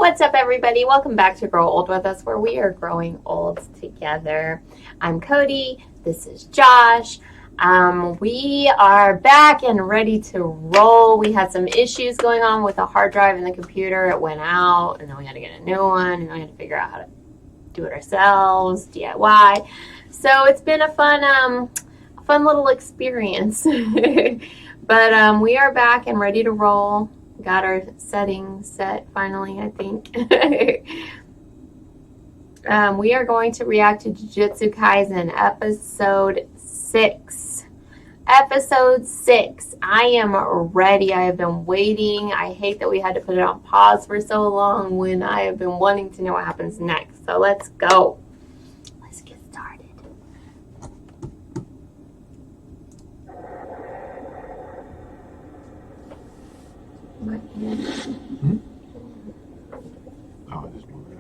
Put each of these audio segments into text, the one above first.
What's up, everybody? Welcome back to Grow Old with Us, where we are growing old together. I'm Cody. This is Josh. We are back and ready to roll. We had some issues going on with the hard drive in the computer. It went out, and then we had to get a new one, and then we had to figure out how to do it ourselves, DIY. So it's been a fun little experience. But we are back and ready to roll. Got our settings set finally, I think. We are going to react to Jujutsu Kaisen episode 6. Episode 6. I am ready. I have been waiting. I hate that we had to put it on pause for so long when I have been wanting to know what happens next. So let's go. Let's get started. Hmm? Oh, I just moved it.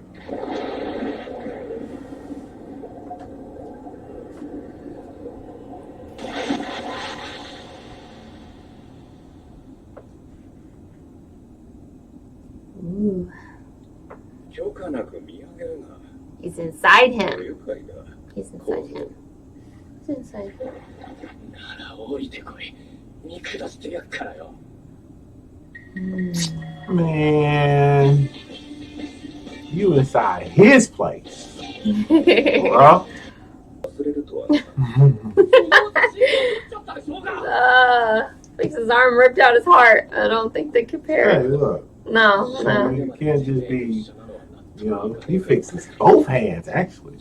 Ooh. He's inside him. He's inside him. He's inside him. Man, you inside his place, bro. Thinks his arm ripped out his heart. I don't think they compare. Hey, look. No. You can't just be, he fixes both hands, actually.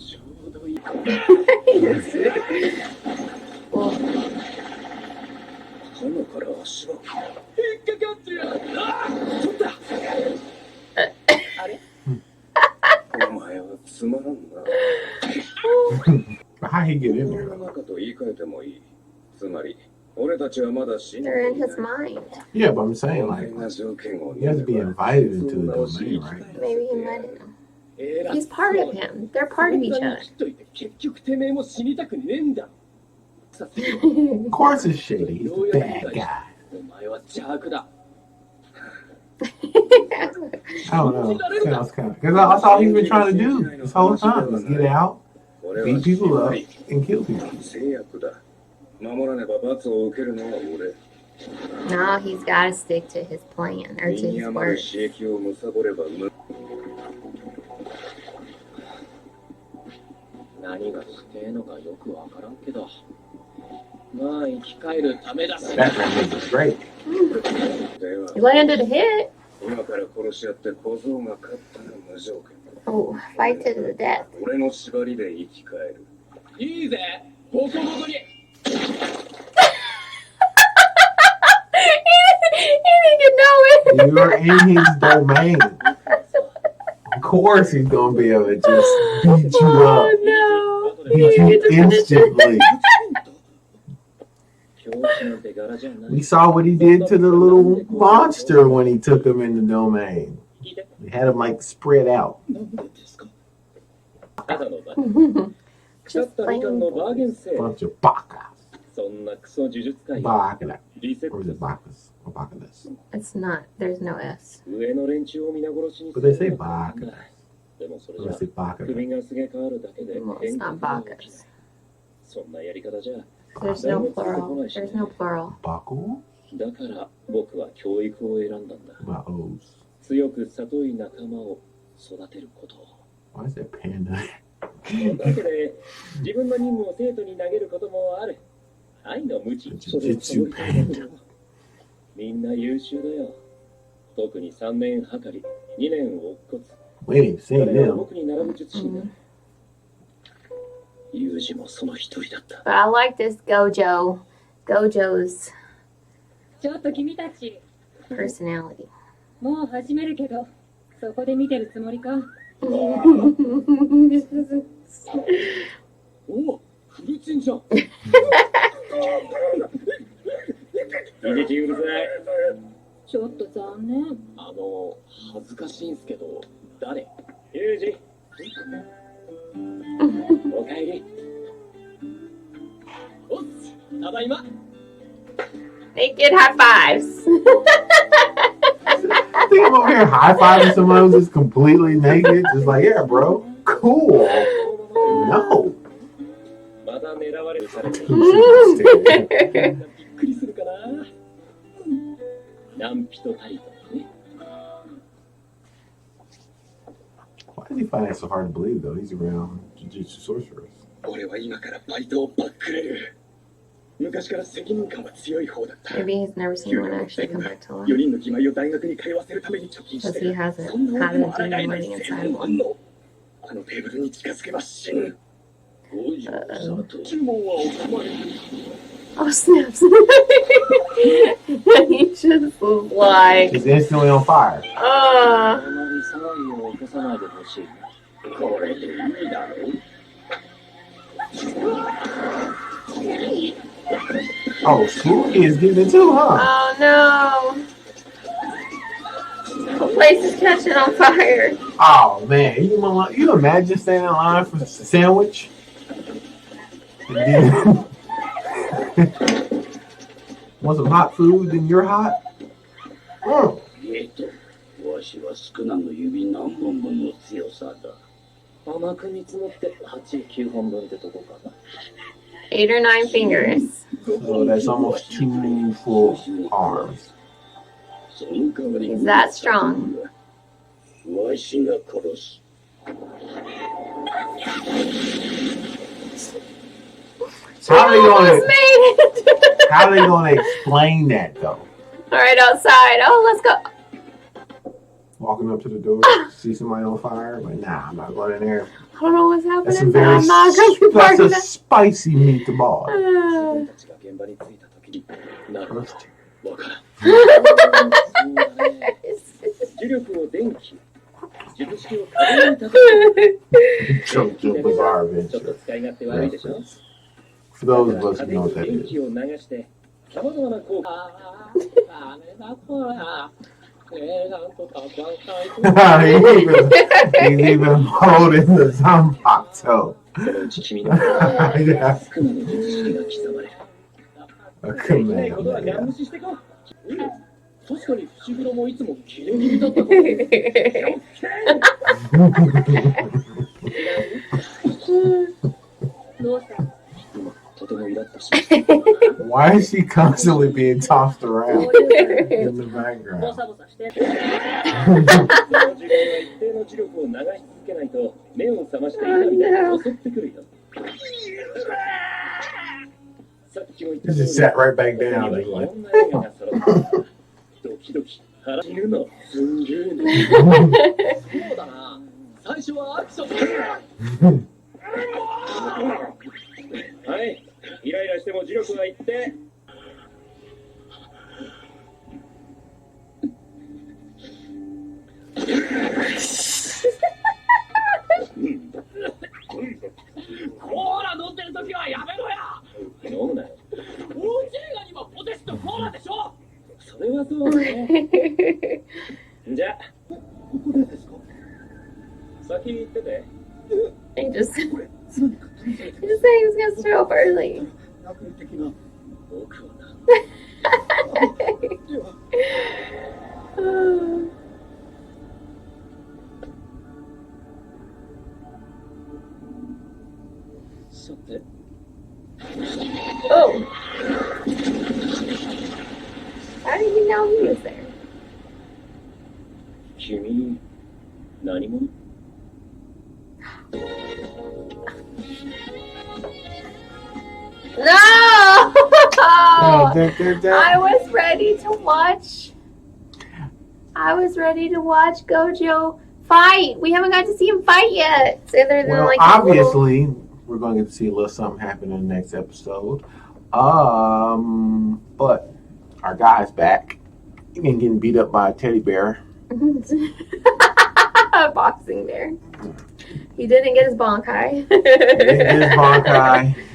How he get in there? They're in his mind. Yeah, but I'm saying, like, he has to be invited into the domain, right? Maybe he invited him. He's part of him. They're part of each other. Of course it's shady. He's the bad guy. I don't know. Sounds kind of... Because that's all he's been trying to do this whole time. Is get out, beat people up, and kill people. No, he's got to stick to his plan, or to his word. That rending was great. He landed a hit. Oh, fight to the death. He didn't know it. You're in his domain. Of course he's going to be able to just beat you up. No. Beat you instantly. We saw what he did to the little monster when he took him in the domain. He had him like spread out. Just plain. Bunch of bakas. Bakala. Or is it bakas? Or bakalas? It's not. There's no S. But they say bakas. Or they say bakala. Well, it's not bakas. There's no plural. There's no plural. Baku? My O's. Why is that panda? Jujutsu panda. We ain't even seen them. But I like this Gojo. Gojo's personality. They get high fives. think I'm over here high-fiving someone who's just completely naked. Just like, yeah, bro, cool. No. Why does he find that so hard to believe, though? He's around Jujutsu sorcerers. Maybe he's never seen one actually come back to life. Because he hasn't had a demon waiting inside of one. Oh, snaps. He just was like... He's instantly on fire. Oh, Spooky is getting it too, huh? Oh, no. The place is catching on fire. Oh, man. You imagine standing in line for a sandwich? Want some hot food and you're hot? Mm. 8 or 9 fingers. So that's almost 2 full arms. He's that strong. How are they gonna explain that though? Alright, outside. Oh, let's go. Walking up to the door, see somebody on fire, but nah, I'm not going in there. I don't know what's happening. That's a very that's a spicy meatball. Jojo Bizarre Adventure. For those of us who know what that is. he's even holding the Zanpakuto. Yeah. A Kamehameha. Why is she constantly being tossed around in the background? He just sat right back down. Just like, He just said he was gonna start up early. Oh! How did you know he was there? No! I was ready to watch. Gojo fight. We haven't got to see him fight yet. Other than well, obviously, we're going to get to see a little something happen in the next episode. But our guy's back. He's been getting beat up by a teddy bear. A boxing bear. He didn't get his Bankai.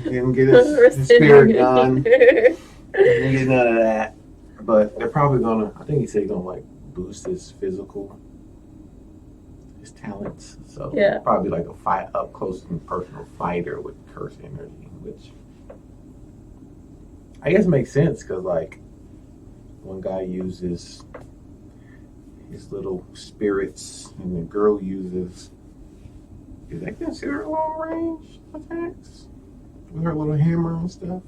Didn't get his spirit gun. Didn't get none of that. But they're probably gonna. I think he said he's gonna like boost his talents. So yeah, probably like a fight up close and personal fighter with curse energy, which I guess makes sense because like one guy uses These little spirits, and the girl uses. Is that considered long range attacks? With her little hammer and stuff?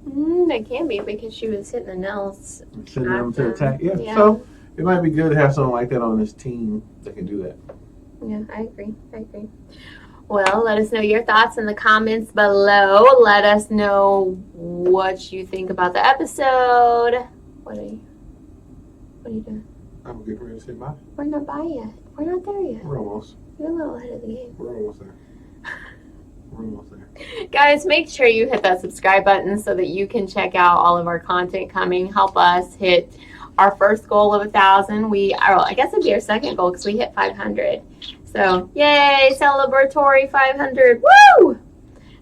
That can be because she was hitting the nails. Sending them to attack. Yeah, so it might be good to have something like that on this team that can do that. Yeah, I agree. Well, let us know your thoughts in the comments below. Let us know what you think about the episode. What are you doing? I'm getting ready to say bye. We're not by yet. We're not there yet. We're almost. You're a little ahead of the game. We're almost there. We're almost there. Guys, make sure you hit that subscribe button so that you can check out all of our content coming. Help us hit our first goal of 1,000. I guess it'd be our second goal because we hit 500. So, yay, celebratory 500. Woo!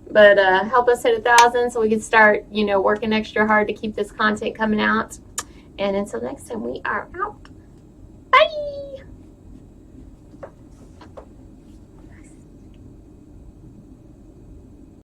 But help us hit 1,000 so we can start, working extra hard to keep this content coming out. And until next time, we are out. Bye!